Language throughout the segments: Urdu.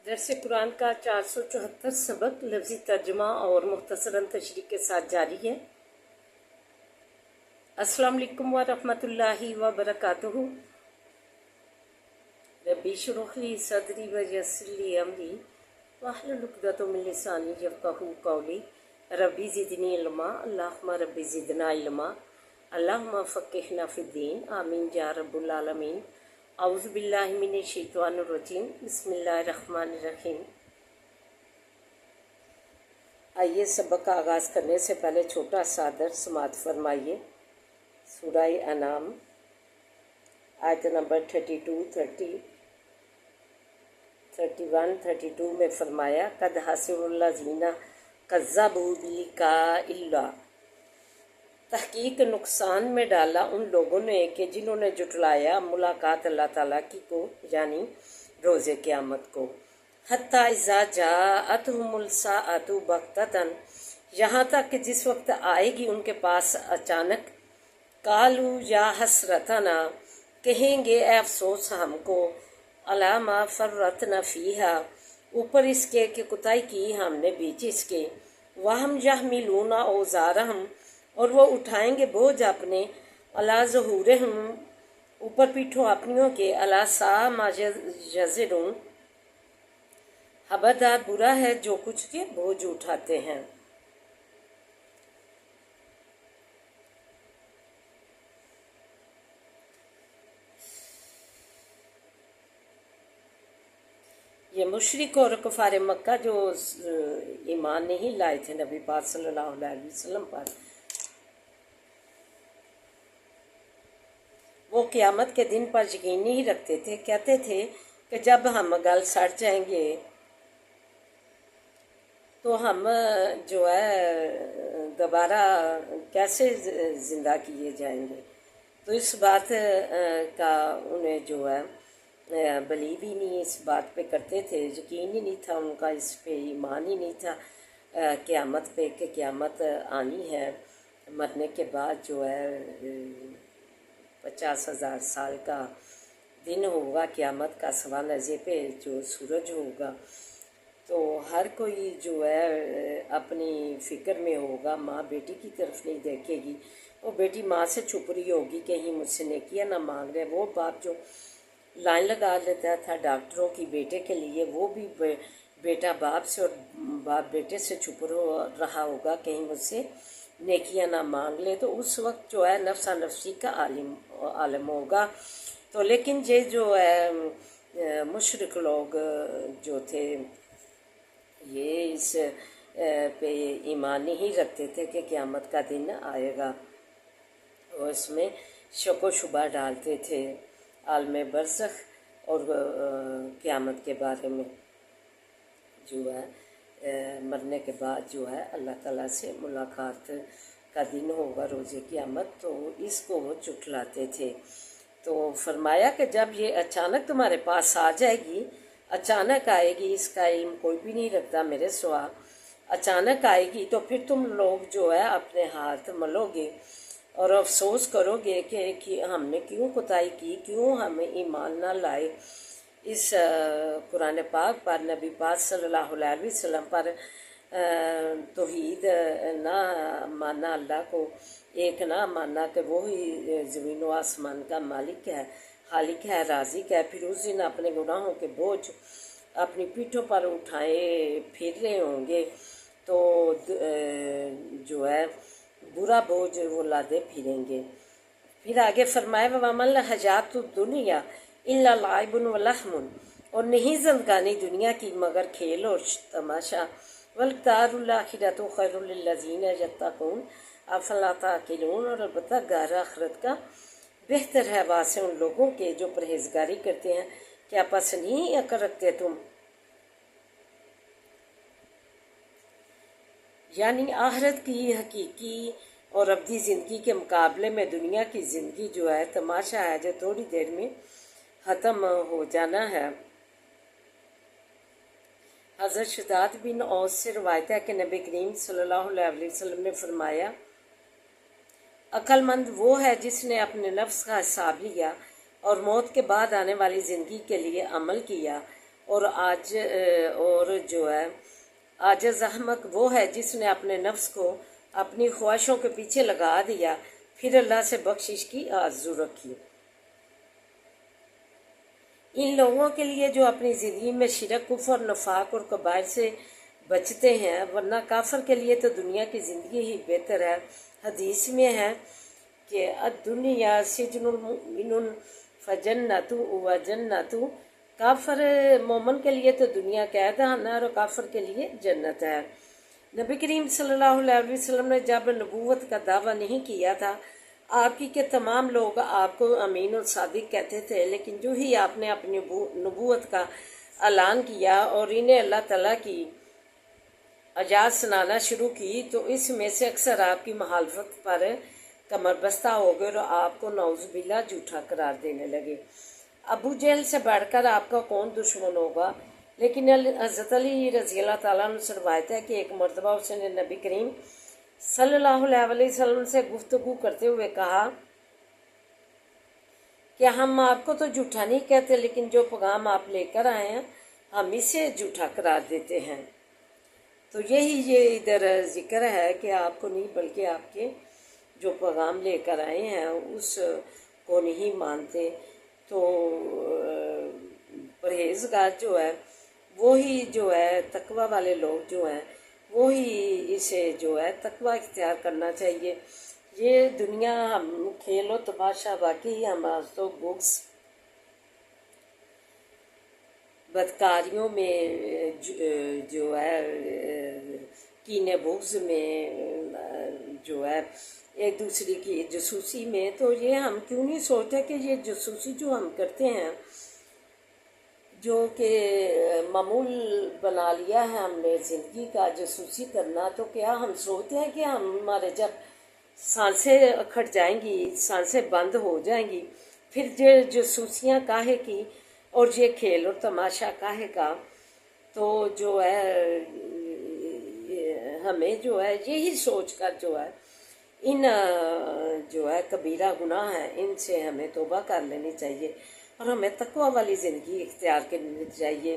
درس قرآن کا 474 سبق لفظی ترجمہ اور مختصراً تشریح کے ساتھ جاری ہے۔ السلام علیکم ورحمۃ اللہ وبرکاتہ۔ ربی اشرح لی صدری ویسر لی امری واحلل عقدۃ من لسانی یفقہوا قولی۔ ربی زدنی علما، اللہم ربی زدنا علما، اللہم فقہنا فی الدین، آمین یا رب العالمین۔ اعوذ باللہ من الشیطان الرجیم، بسم اللہ الرحمن الرحیم۔ آئیے سبق کا آغاز کرنے سے پہلے چھوٹا سا درس سماعت فرمائیے۔ سورہ انعام آیت نمبر 32، 30، 31، 32 میں فرمایا قد حسب الذین کذبوا بلقاء اللہ، تحقیق نقصان میں ڈالا ان لوگوں نے کہ جنہوں نے جھٹلایا ملاقات اللہ تعالیٰ کی کو، یعنی روز قیامت کو۔ حتیٰ اذا جاءتہم الساعۃ بغتۃ، یہاں تک کہ جس وقت آئے گی ان کے پاس اچانک، قالوا یا حسرتنا، کہیں گے اے افسوس ہم کو، علی ما فرطنا فیہا، اوپر اس کے کہ کوتاہی کی ہم نے بیچ اس کے، وہم یحملون اوزارہم، اور وہ اٹھائیں گے بوجھ اپنے، علی ظہورہم، اوپر پیٹھوں اپنیوں کے، علی ساء ما یزرون، خبردار برا ہے جو کچھ کے بوجھ اٹھاتے ہیں۔ یہ مشرک اور کفار مکہ جو ایمان نہیں لائے تھے نبی پاک صلی اللہ علیہ وسلم پر، وہ قیامت کے دن پر یقین نہیں رکھتے تھے۔ کہتے تھے کہ جب ہم گل سڑ جائیں گے تو ہم جو ہے دوبارہ کیسے زندہ کیے جائیں گے۔ تو اس بات کا انہیں جو ہے بلیو ہی نہیں، اس بات پہ کرتے تھے، یقین ہی نہیں تھا ان کا، اس پہ ایمان ہی نہیں تھا قیامت پہ کہ قیامت آنی ہے، مرنے کے بعد جو ہے 50,000 سال کا دن ہوگا قیامت کا، سوا نظر پہ جو سورج ہوگا، تو ہر کوئی جو ہے اپنی فکر میں ہوگا، ماں بیٹی کی طرف نہیں دیکھے گی، وہ بیٹی ماں سے چھپ رہی ہوگی کہیں مجھ سے نیکیاں نہ مانگ رہے۔ وہ باپ جو لائن لگا لیتا تھا ڈاکٹروں کی بیٹے کے لیے، وہ بھی بیٹا باپ سے اور باپ بیٹے سے چھپ رہا ہوگا کہیں مجھ سے نیکیاں نہ مانگ لے، تو اس وقت جو ہے نفسا نفسی کا عالم ہوگا۔ تو لیکن یہ جو ہے مشرک لوگ جو تھے یہ اس پہ ایمان نہیں رکھتے تھے کہ قیامت کا دن آئے گا، اور اس میں شک و شبہ ڈالتے تھے عالم برزخ اور قیامت کے بارے میں، جو ہے مرنے کے بعد جو ہے اللہ تعالیٰ سے ملاقات کا دن ہوگا روز قیامت، تو اس کو وہ جھٹلاتے تھے۔ تو فرمایا کہ جب یہ اچانک تمہارے پاس آ جائے گی، اچانک آئے گی، اس کا علم کوئی بھی نہیں رکھتا میرے سوا، اچانک آئے گی تو پھر تم لوگ جو ہے اپنے ہاتھ ملو گے اور افسوس کرو گے کہ ہم نے کیوں کوتاہی کی، کیوں ہم ایمان نہ لائے اس قرآن پاک پر، نبی پاک صلی اللہ علیہ وسلم پر، توحید نہ مانا، اللہ کو ایک نہ مانا کہ وہی زمین و آسمان کا مالک ہے، خالق ہے، رازق ہے، پھر اس دن اپنے گناہوں کے بوجھ اپنی پیٹھوں پر اٹھائے پھر رہے ہوں گے، تو جو ہے برا بوجھ وہ لادے پھریں گے۔ پھر آگے فرمائے وَمَا الْحَيَاةُ الدُّنْيَا إِلَّا لَعِبٌ وَلَهْوٌ، اور نہیں زندگانی دنیا کی مگر کھیل اور تماشا، وَالدَّارُ الْآخِرَةُ خَيْرٌ لِلَّذِينَ يَتَّقُونَ أَفَلَا تَعْقِلُونَ، اور البتہ گھر آخرت کا بہتر ہے واسطے ان لوگوں کے جو پرہیزگاری کرتے ہیں، کیا پس نہیں عقل رکھتے تم؟ یعنی آخرت کی حقیقی اور ابدی زندگی کے مقابلے میں دنیا کی زندگی جو ہے تماشا ہے، جو تھوڑی دیر میں ختم ہو جانا ہے۔ حضرت شداد بن اوس سے روایت ہے کہ نبی کریم صلی اللہ علیہ وسلم نے فرمایا عقل مند وہ ہے جس نے اپنے نفس کا حساب لیا اور موت کے بعد آنے والی زندگی کے لیے عمل کیا، اور جو ہے عاجز احمق وہ ہے جس نے اپنے نفس کو اپنی خواہشوں کے پیچھے لگا دیا، پھر اللہ سے بخشش کی آرزو رکھی۔ ان لوگوں کے لیے جو اپنی زندگی میں شرک، کفر، نفاق اور کبائر سے بچتے ہیں، ورنہ کافر کے لیے تو دنیا کی زندگی ہی بہتر ہے۔ حدیث میں ہے کہ الدنیا سجن المؤمن فجنت و جنت، کافر مومن کے لیے تو دنیا قید خانہ ہے اور کافر کے لیے جنت ہے۔ نبی کریم صلی اللہ علیہ وسلم نے جب نبوت کا دعویٰ نہیں کیا تھا، آپ کی کہ تمام لوگ آپ کو امین اور صادق کہتے تھے، لیکن جو ہی آپ نے اپنی نبوت کا اعلان کیا اور انہیں اللہ تعالیٰ کی آیات سنانا شروع کی، تو اس میں سے اکثر آپ کی مخالفت پر کمر بستہ ہو گئے اور آپ کو نعوذ باللہ جھوٹا قرار دینے لگے۔ ابو جہل سے بڑھ کر آپ کا کون دشمن ہوگا؟ لیکن حضرت علی رضی اللہ تعالیٰ عنہ سے روایت ہے کہ ایک مرتبہ اس نے نبی کریم صلی اللہ علیہ وسلم سے گفتگو کرتے ہوئے کہا کہ ہم آپ کو تو جھوٹا نہیں کہتے، لیکن جو پیغام آپ لے کر آئے ہیں ہم اسے جھوٹا قرار دیتے ہیں۔ تو یہ ادھر ذکر ہے کہ آپ کو نہیں بلکہ آپ کے جو پیغام لے کر آئے ہیں اس کو نہیں مانتے۔ تو پرہیزگار جو ہے وہی جو ہے تقوی والے لوگ جو ہیں وہی اسے جو ہے تقوی اختیار کرنا چاہیے۔ یہ دنیا ہم کھیل و تماشا، باقی ہمارا تو بکس بدکاریوں میں جو ہے کینے بغض میں جو ہے ایک دوسرے کی جاسوسی میں، تو یہ ہم کیوں نہیں سوچتے کہ یہ جاسوسی جو ہم کرتے ہیں، جو کہ معمول بنا لیا ہے ہم نے زندگی کا جاسوسی کرنا، تو کیا ہم سوچتے ہیں کہ ہمارے جب سانسیں اکھڑ جائیں گی، سانسیں بند ہو جائیں گی، پھر یہ جاسوسیاں کاہے کی اور یہ کھیل اور تماشا کاہے کا؟ تو جو ہے ہمیں جو ہے یہی سوچ کر جو ہے ان جو ہے کبیرہ گناہ ہیں ان سے ہمیں توبہ کر لینی چاہیے اور ہمیں تقوی والی زندگی اختیار کرنی چاہیے۔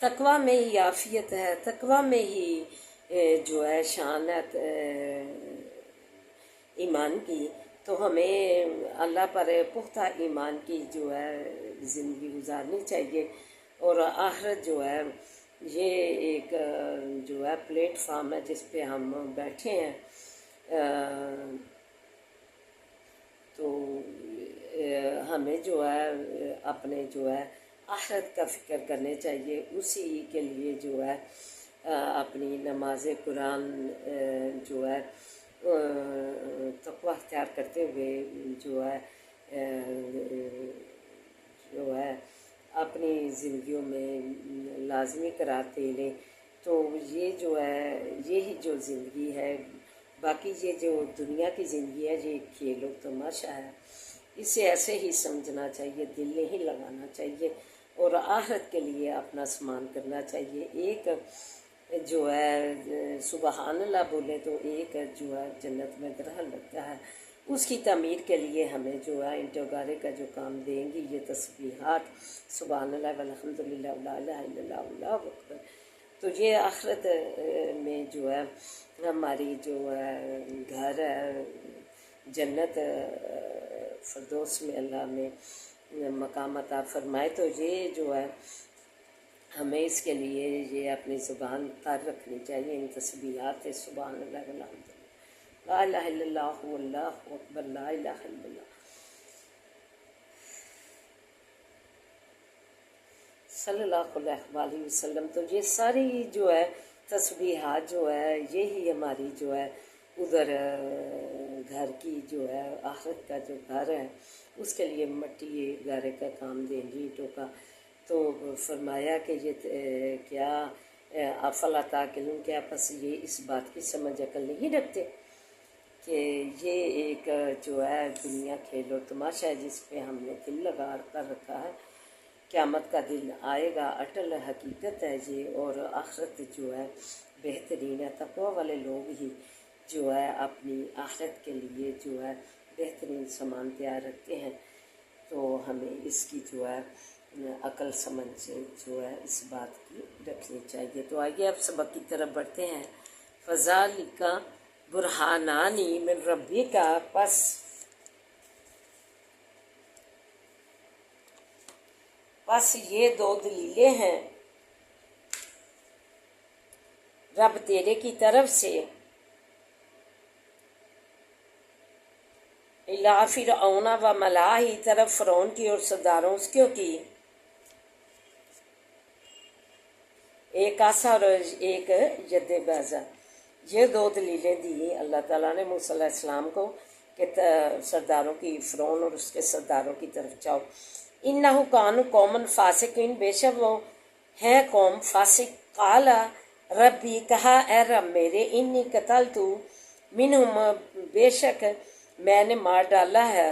تقوی میں ہی عافیت ہے، تقوی میں ہی جو ہے شان ہے ایمان کی۔ تو ہمیں اللہ پر پختہ ایمان کی جو ہے زندگی گزارنی چاہیے، اور آخرت جو ہے یہ ایک جو ہے پلیٹ فارم ہے جس پہ ہم بیٹھے ہیں۔ تو ہمیں جو ہے اپنے جو ہے آخرت کا فکر کرنے چاہیے، اسی کے لیے جو ہے اپنی نماز قرآن جو ہے تقوی اختیار کرتے ہوئے جو ہے اپنی زندگیوں میں لازمی قرار دے لیں۔ تو یہ جو ہے یہی جو زندگی ہے، باقی یہ جو دنیا کی زندگی ہے یہ کھیل و تماشا ہے، اسے ایسے ہی سمجھنا چاہیے، دل نہیں لگانا چاہیے اور آخرت کے لیے اپنا سامان کرنا چاہیے۔ ایک جو ہے سبحان اللہ بولے تو ایک جو ہے جنت میں گرہ لگتا ہے، اس کی تعمیر کے لیے ہمیں جو ہے اینٹوں گارے کا جو کام دیں گی یہ تسبیحات سبحان اللہ والحمد للہ ولا الہ الا اللہ واللہ اکبر، تو یہ آخرت میں جو ہے ہماری جو ہے گھر ہے جنت فردوس میں اللہ میں مقام عطا فرمائے۔ تو یہ جو ہے ہمیں اس کے لیے یہ اپنی زبان پر رکھنی چاہیے، ان تسبیحات سبحان اللہ والحمد للہ لا الہ الا اللہ واللہ اکبر لا الہ الا اللہ صلی اللہ علیہ وآلہ وسلم۔ تو یہ ساری جو ہے تسبیحات جو ہے یہی ہماری جو ہے ادھر گھر کی جو ہے آخرت کا جو گھر ہے اس کے لیے مٹی گارے کا کام دیں گی، اینٹوں کا۔ تو فرمایا کہ یہ کیا افلا تعقلون، کیا پس یہ اس بات کی سمجھ عقل نہیں رکھتے کہ یہ ایک جو ہے دنیا کھیل و تماشا ہے جس پہ ہم نے دل لگا کر رکھا ہے، قیامت کا دن آئے گا، اٹل حقیقت ہے یہ، اور آخرت جو ہے بہترین ہے۔ تقوی والے لوگ ہی جو ہے اپنی آخرت کے لیے جو ہے بہترین سامان تیار رکھتے ہیں۔ تو ہمیں اس کی جو ہے عقل سمجھ جو ہے اس بات کی رکھنی چاہیے۔ تو آگے اب سبق کی طرف بڑھتے ہیں۔ فَذَلِكَ بُرْهَانَانِ مِن رَبِّكَ، پس یہ دو دلیلیں ہیں رب تیرے کی طرف سے، اِلَىٰ فِرْعَوْنَ وَمَلَئِهِ، طرف فرعون کی اور سرداروں اس کی، ایک عصا اور ایک ید بیضا۔ یہ دو دلیلیں دی اللہ تعالیٰ نے موسیٰ علیہ السلام کو کہ سرداروں کی، فرعون اور اس کے سرداروں کی طرف جاؤ۔ اِنَّهُ كَانُوا قَوْمًا فَاسِقِينَ، بے شک وہ ہے قوم فاسق۔ قَالَ رَبِّ، کہا اے رب میرے، اِنِّي قَتَلْتُ مِنْهُمْ، بے شک میں نے مار ڈالا ہے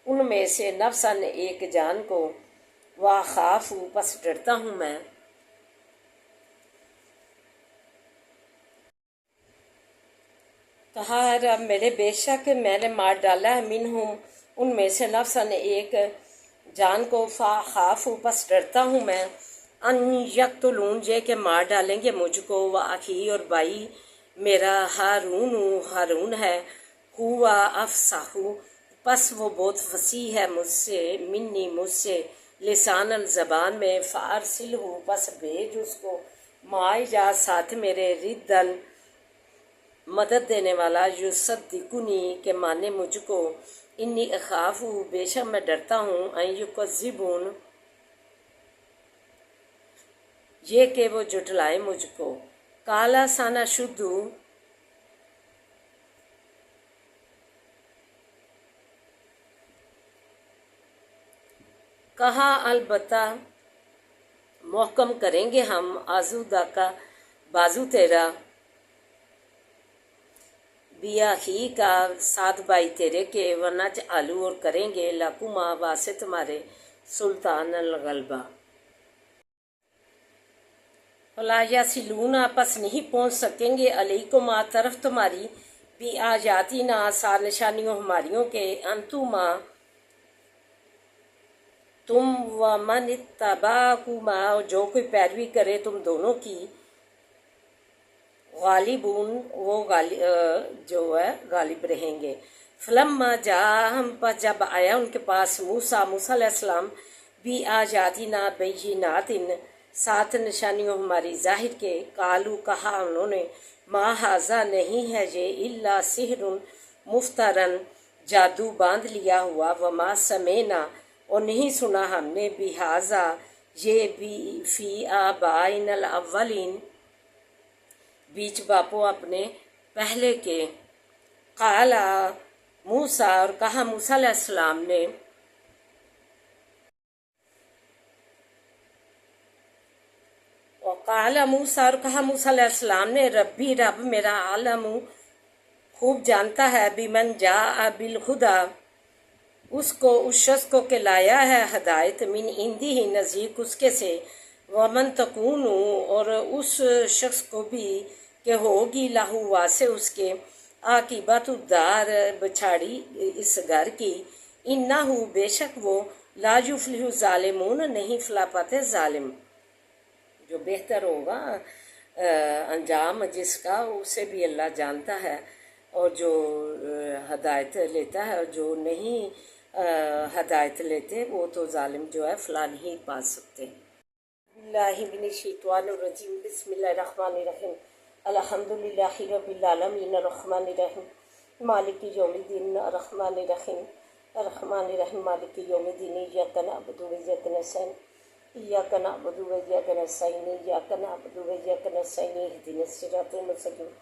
ان میں سے، نفساً ایک جان کو، وَأَخَافُ، پس ڈرتا ہوں میں، کہا ہے رب میرے بے شک میں نے مار ڈالا ہے منہم ان میں سے، نفساً ایک جان کو، فَأَخَافُ، پس ڈرتا ہوں میں، ان یقتلون، یہ کہ مار ڈالیں گے مجھ کو، وَأَخِی، اور بھائی میرا ہارون ہے، ہوا افصح، پس وہ بہت فصیح ہے مجھ سے، منی، مجھ سے، لساناً، زبان میں، فَأَرْسِلْهُ، پس بھیج اس کو، معاذ، یا ساتھ میرے، ردن، مدد دینے والا، یصدقنی، کہ مانے مجھ کو، انی اخاف، بے شک میں ڈرتا ہوں، ان یکذبون، یہ کہ وہ جھٹلائے مجھ کو۔ کالا سنشد، کہا البتہ محکم کریں گے ہم، آزودہ کا بازو تیرا، بیاہی کا ساتھ بھائی تیرے کے، ونجعلو، اور کریں گے، لکما، واسطے تمہارے، سلطان الغلبہ، فلا یصلون، پس نہیں پہنچ سکیں گے، علیکما، طرف تمہاری، بآیاتنا، سار نشانیوں ہماریوں کے، انتما، تم، ومن اتبعکما، جو کوئی پیروی کرے تم دونوں کی، غالبون، وہ جو ہے غالب رہیں گے۔ فلما جاءہم، پس جب آیا ان کے پاس، موسیٰ علیہ السلام، بآیاتنا، بینات، سات نشانیوں ہماری ظاہر کے، قالو، کہا انہوں نے، ما ھذا، نہیں ہے یہ، الا سحر مفترن، جادو باندھ لیا ہوا، وما سمعنا، اور نہیں سنا ہم نے، بھذا، یہ بھی، فی آبائنا الاولین، بیچ باپوں اپنے پہلے کے۔ قال موسیٰ، اور کہا موسیٰ علیہ السلام نے، وقال موسیٰ، اور کہا موسیٰ علیہ السلام نے، ربی، رب میرا، عالم، خوب جانتا ہے، بمن جاء بالہدی، اس شخص کو کہ لایا ہے ہدایت، من عندہ، نزدیک اس کے سے، ومن تکون، اور اس شخص کو بھی کہ ہوگی، لہو، واسے اس کے، عاقبۃ الدار، بچھاڑی اس گھر کی، انہ، بے شک وہ، لا یفلح الظالمون، نہیں فلاح پاتے ظالم۔ جو بہتر ہوگا انجام جس کا، اسے بھی اللہ جانتا ہے، اور جو ہدایت لیتا ہے، اور جو نہیں ہدایت لیتے، وہ تو ظالم جو ہے فلاح نہیں پا سکتے۔ اللہ من الشیطان الرجیم، بسم اللہ الرحمن الرحیم، الحمدللہ رب العالمین، الرحمن الرحیم، مالک یوم الدین، الرحمن الرحیم، الرحمن الرحیم، مالک یوم الدین، ایاک نعبد و ایاک نستعین، ایاک نعبد و ایاک نستعین، ایاک نعبد و ایاک نستعین، اہدنا الصراط المستقیم،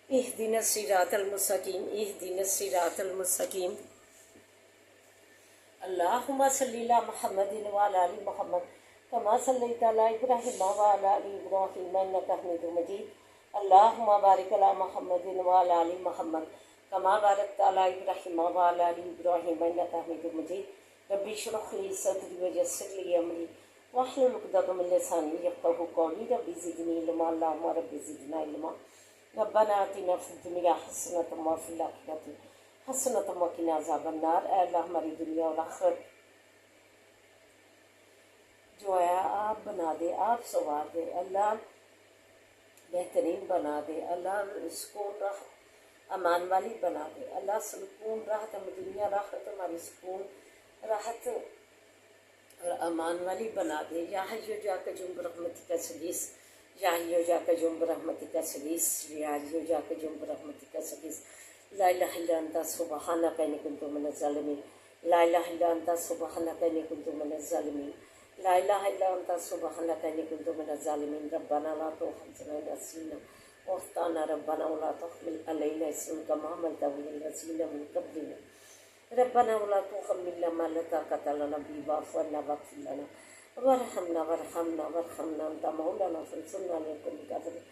اہدنا الصراط المستقیم، اہدنا الصراط المستقیم۔ اللہم صلی علی محمد وعلی آل محمد کما صلیت علی ابراہیم وعلی آل ابراہیم انک حمید مجید۔ اللہم بارک علی محمد وعلی آل محمد کما بارکت علی ابراہیم وعلی آل ابراہیم انک حمید مجید۔ رب اشرح لی صدری ویسر لی امری واحلل عقدۃ من لسانی یفقہوا قولی۔ رب زدنی علما، اللہم رب زدنا علما۔ ربنا آتنا فی الدنیا حسنۃ وفی الآخرۃ حسنۃ وقنا عذاب النار۔ اے اللہ ہماری دنیا اور آخرت جو ہے آپ بنا دے، آپ سنوار دے اللہ، بہترین بنا دے اللہ، سکون راحت امان والی بنا دے اللہ، سکون راحت دنیا راحت ہماری سکون راحت اور امان والی بنا دے۔ یا حی جا کے جم برحمتک سلیس، یا حی جا کے جم برحمتک سلیس، یا حی جا کے جم برحمتک سلیس، لا الہ الا انت سبحانک انی کنت من الظالمین، لا الہ الا انت سبحانک انی کنت من الظالمین، لا الہ الا انت سبحانک انی کنت من الظالمین۔ ربنا لا تؤاخذنا ان نسینا واخطأنا، ربنا ولا تحمل علینا اصرا کما حملته على الذین من قبلنا، ربنا ولا تحملنا ما لا طاقة لنا به واعف عنا واغفر لنا وارحمنا وارحمنا انت مولانا فانصرنا على القوم الكافرين،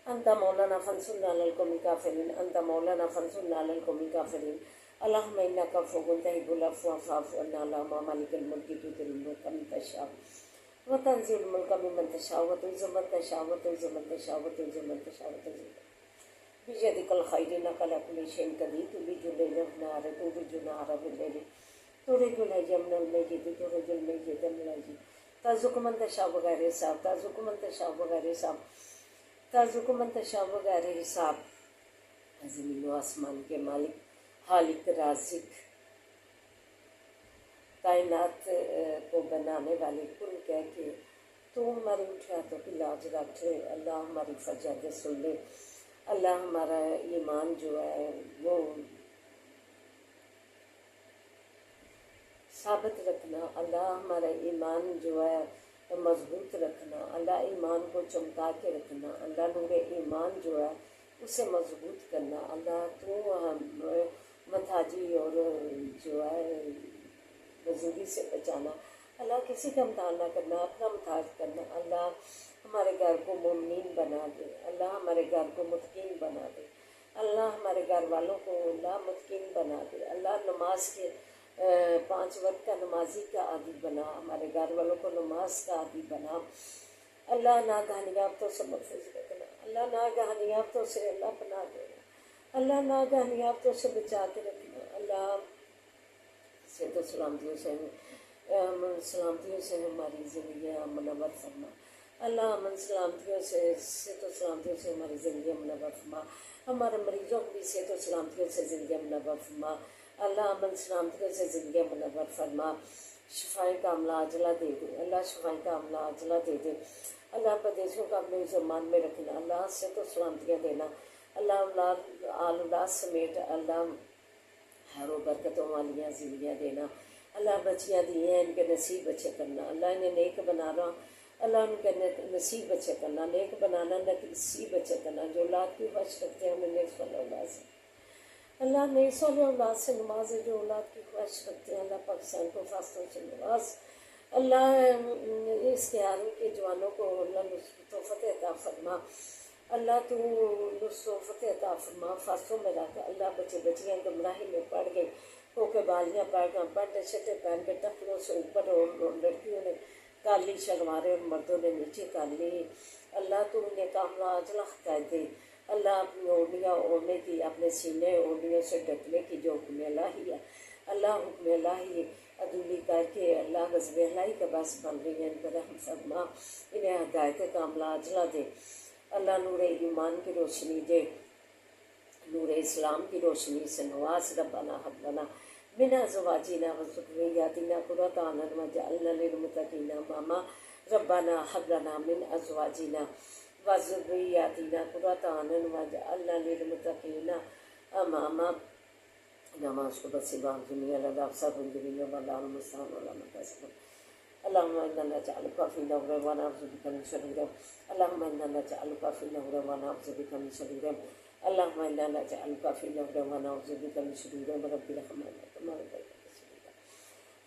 انت مولانا فانصرنا على القوم الكافرين، انت مولانا فانصرنا على القوم الكافرين۔ اللهم انك عفو تحب العفو فاعف عنا، اللهم مالك الملك تؤتي الملك من تشاء وتنزع الملك ممن تشاء وتعز من تشاء وتعز من تشاء وتعز من تشاء بيدك الخير انك على كل شيء قدير، تولج الليل في النهار تولج النهار في الليل، تولج الحي من الميت تخرج الميت من الحي، ترزق من تشاء بغیر حساب، ترزق من تشاء بغیر حساب، ترزق من تشاء بغیر حساب۔ زمین و آسمان کے مالک، خالق، رازق، کائنات کو بنانے والے، کل کہہ کے تو ہماری اٹھیاتوں کی لاج رکھ لے اللہ، ہماری فریاد سن لے اللہ، ہمارا ایمان جو ہے وہ ثابت رکھنا اللہ، ہمارا ایمان جو ہے مضبوط رکھنا اللہ، ایمان کو چمکا کے رکھنا اللہ، نور ایمان جو ہے اسے مضبوط کرنا اللہ، تو متاجی اور جو ہے مزدوری سے بچانا اللہ، کسی کا امتحان نہ کرنا، اپنا محتاج کرنا اللہ، ہمارے گھر کو مومنین بنا دے اللہ، ہمارے گھر کو متقین بنا دے اللہ، ہمارے گھر والوں کو اللہ متقین بنا دے اللہ، نماز کے 5 وقت کا نمازی کا عادی بنا، ہمارے گھر والوں کو نماز کا عادی بنا اللہ، ناگہانیافتوں سے محفوظ رکھنا اللہ، ناگہانیافتوں سے اللہ پناہ دینا اللہ، ناگہانیافتوں سے بچا کے رکھنا اللہ، صحت و سلامتیوں سے ہماری زندگیاں منور فرما اللہ، امن سلامتیوں سے، صحت و سلامتیوں سے ہماری زندگیاں منور فرما، ہمارے مریضوں کو بھی صحت و سلامتیوں سے زندگیاں منور فرما اللہ، امن سلامتیوں سے زندگیاں منور فرما، شفائیں کاملہ عاجلہ دے دے اللہ، شفائیں کاملہ عاجلہ دے دے اللہ، پردیسوں کا اپنے زمان میں رکھنا اللہ، صحت و سلامتیاں دینا اللہ، اولاد سمیت اللہ، ہر و برکتوں والیاں زندگیاں دینا اللہ، بچیاں دی ہیں ان کے نصیب اچھے کرنا اللہ، انہیں نیک بنا رہا اللہ، ان کے نصیب اچھے کرنا، نیک بنانا نصیب اچھے کرنا، جو اولاد کی خواہش رکھتے ہیں انہیں نیک صالح اولاد سے اللہ، نیک صالح اولاد سے نواز ہے، جو اولاد کی خواہش رکھتے ہیں اللہ، پاکستان کو فاصلوں سے نواز اللہ، اس تیاری کے جوانوں کو اللہ نصرت و فتح عطا فرما اللہ، تو نصرت و فتح عطا فرما، فاصلوں میں رکھ اللہ، بچے بچیاں گمراہی میں پڑ گئے، کے بالیاں پڑھنے چھٹے پہن کے ٹکروں سے اوپر، اور لڑکیوں نے کالی شلواریں اور مردوں نے نیچے کالی اللہ، تو انہیں کاملہ عاجلہ ہدایت دے اللہ، اپنی اوڑھنیاں اوڑھنے کی، اپنے سینے اوڑھنیوں سے ڈھکنے کی جو حکم الہی ہے اللہ، حکم الہی عدولی کر کے اللہ، غضب الہی کا باعث بن رہی ہیں، ان پر رحم فرما، انہیں ہدایت کاملہ عاجلہ دے اللہ، نور ایمان کی روشنی دے، نور اسلام کی روشنی سے نواز، ربنا حب لنا من ازواجنا وذرياتنا قرة اعين واجعلنا للمتقين اماما، ربنا حب لنا من ازواجنا وذرياتنا قرة اعين واجعلنا للمتقين اماما۔ نماز کو بس بام دنیا لگا سب دنیا والا المستعان ولا متصل اللهم انا نجعلك في نور ونعوذ بك من شرور، اللهم انا نجعلك في نور ونعوذ بك من شرور، اللهم انا نجعلك في نور ونعوذ بك من شرور، رب ارحمنا كما ربيتنا صغيرا،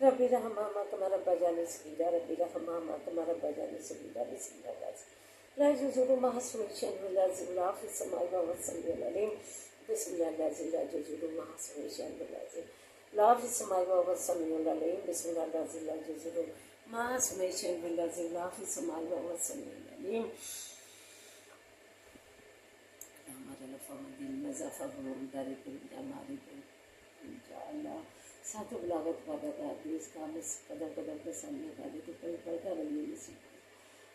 رب ارحمنا كما ربيتنا صغيرا، رب ارحمنا كما ربيتنا صغيرا، بسم الله الرحمن لا يجوز ما حصل شيء ولا زلا في السماء والسماء العليم، بسم الله الذي لا يجوز ما حصل شيء ولا زلا لا في السماء والسماء العليم، بسم الله الذي لا يجوز ما حصل شيء ولا زلا في السماء والسماء العليم، ہمارے نفع مدین مضافہ بہم داری کو ہماری ان شاء اللہ ساتھ بلاغت پیدا کر دی، اس کام میں قدم قدم پہ سامنے کر دی، تو پل پل کا ولی نصیب،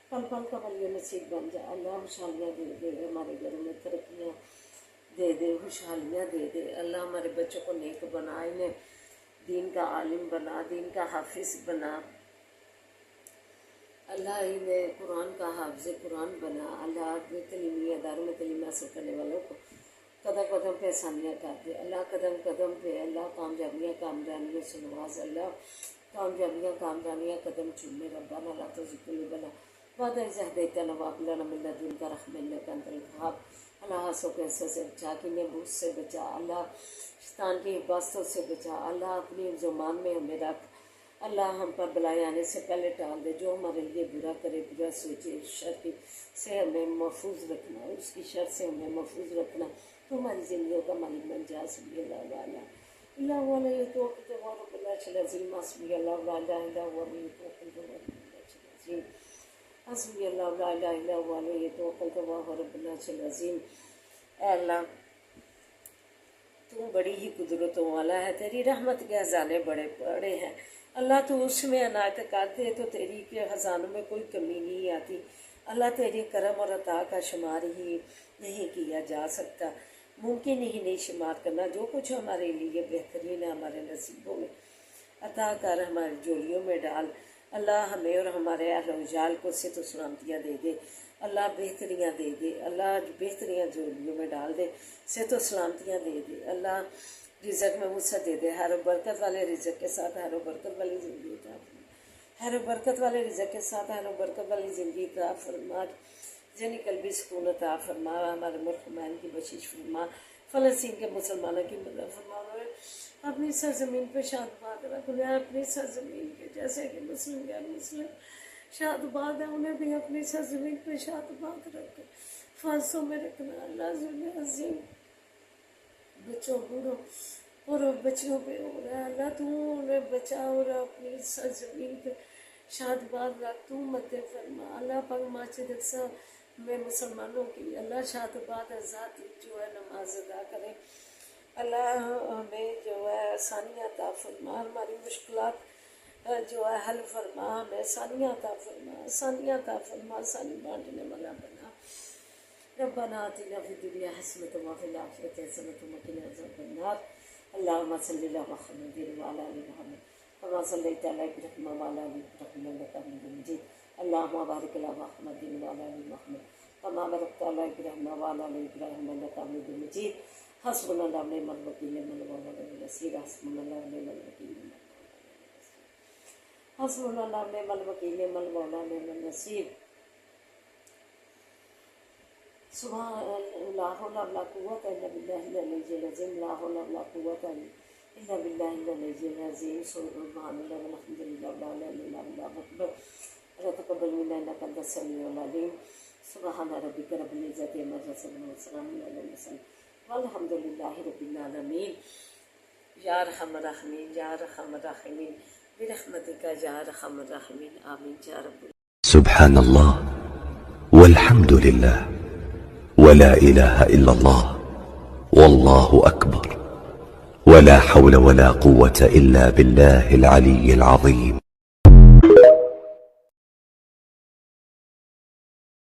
پل پل کا ولی نصیب بن جا اللہ، خوشحالیاں دے دے، ہمارے گھروں میں ترقیاں دے دے، خوشحالیاں دے دے اللہ، ہمارے بچوں کو نیک بنا، انہیں دین کا عالم بنا، دین کا حافظ بنا اللہ، انہیں قرآن کا حافظ قرآن بنا اللہ، تعلیمی اداروں میں تعلیم حاصل کرنے والوں کو قدم قدم پہ آسانیاں کر دے اللہ، قدم قدم پہ اللہ، کامیابیاں کامرانیاں سے نواز اللہ، کامیابیاں کامرانیاں قدم چومے ربنا لا تزغ قلوبنا بعد إذ هديتنا وهب لنا من لدنك رحمة إنك أنت الوهاب اللہ، ہنسو کیسے سے بچا، کنے بوجھ سے بچا اللہ، شیطان کی حفاظتوں سے بچا اللہ، اپنی زمان میں ہمیں رکھ اللہ، ہم پر بلائیں آنے سے پہلے ٹال دے، جو ہمارے لیے برا کرے، برا سوچے، شر سے ہمیں محفوظ رکھنا، اس کی شر سے ہمیں محفوظ رکھنا، تو ہماری زندگیوں کا مالک بن جا، سبحان اللہ وعلا اللہ وعلا یتوکل رب العرش العظیم، حسبی اللہ لا الہ الا هو علیہ یتوکل رب العرش العظیم، حسبی اللہ لا الہ الا هو علیہ یتوکل رب العرش العظیم۔ اے اللہ تو بڑی ہی قدرتوں والا ہے، تیری رحمت کے خزانے بڑے بڑے ہیں اللہ، تو اس میں عنایت کرتے تو تیری کے خزانوں میں کوئی کمی نہیں آتی اللہ، تیری کرم اور عطا کا شمار ہی نہیں کیا جا سکتا، ممکن ہی نہیں شمار کرنا، جو کچھ ہمارے لیے بہترین ہے ہمارے نصیبوں میں عطا کر، ہماری جولیوں میں ڈال اللہ، ہمیں اور ہمارے اہل و عیال کو صحت و سلامتیاں دے دے اللہ، بہتریاں دے دے اللہ، بہتریاں جولیوں میں ڈال دے، صحت و سلامتیاں دے دے اللہ، رزق میں وسعت دے دے، ہر برکت والے رزق کے ساتھ ہر برکت والی زندگی عطا فرما، ہر برکت والے رزق کے ساتھ ہر برکت والی زندگی عطا فرما، ذہنی قلبی سکون عطا فرما، ہمارے ملک حمائن کی بخشش فرما، فلسطین کے مسلمانوں کی مدد فرما، اپنی سرزمین پہ شاد باد رکھ لے، اپنی سرزمین کے جیسے کہ مسلم غیر مسلم شاد باد ہے، انہیں بھی اپنی سرزمین پہ شاد باد رکھ، فانسوں میں رکھنا اللہ، ظلم عظیم بچوں بوڑھوں اور بچیوں پہ ہو رہا ہے اللہ، تو انہیں بچا اور اپنی سرزمین پہ شاد باد رکھ، تو مدد فرما اللہ، پاک مسجد اقصی میں مسلمانوں کی اللہ شاد باد ذات جو ہے نماز ادا کریں اللہ، ہمیں جو ہے آسانیاں عطا فرما، ہماری مشکلات جو ہے حل فرما، ہمیں آسانیاں عطا فرما، آسانیاں عطا فرما، آسانی بانٹنے والا بنا، ربنا آتنا فی الدنیا حسنۃ وفی الآخرۃ حسنۃ وقنا عذاب النار، اللہم صلی علی محمد وعلی آل محمد کما صلیت علی ابراہیم وعلی آل ابراہیم انک حمید مجید، اللہم بارک علی محمد وعلی آل محمد کما بارکت علی ابراہیم وعلی آل ابراہیم انک حمید مجید، حسبنا اللہ ونعم الوکیل نعم المولا ونعم النصیر، حسبنا اللہ ونعم الوکیل حسبنا اللہ ونعم الوکیل نعم المولا ونعم النصیر، سبحان لا حول ولا قوة الا باللہ العلی العظیم، لا حول ولا قوة الا باللہ العلی العظیم، سبحان اللہ والحمد للہ ولا الہ الا اللہ اکبر، تقبل منا انک انت السمیع العلیم، سبحان ربک رب العزۃ عما یصفون وسلام علی المرسلین والحمد للہ رب العالمین، یا ارحم الراحمین یا ارحم الراحمین برحمتک یا ارحم الراحمین، آمین یا رب۔ سبحان اللہ والحمد للہ ولا إله إلا الله والله أكبر ولا حول ولا قوة إلا بالله العلي العظيم۔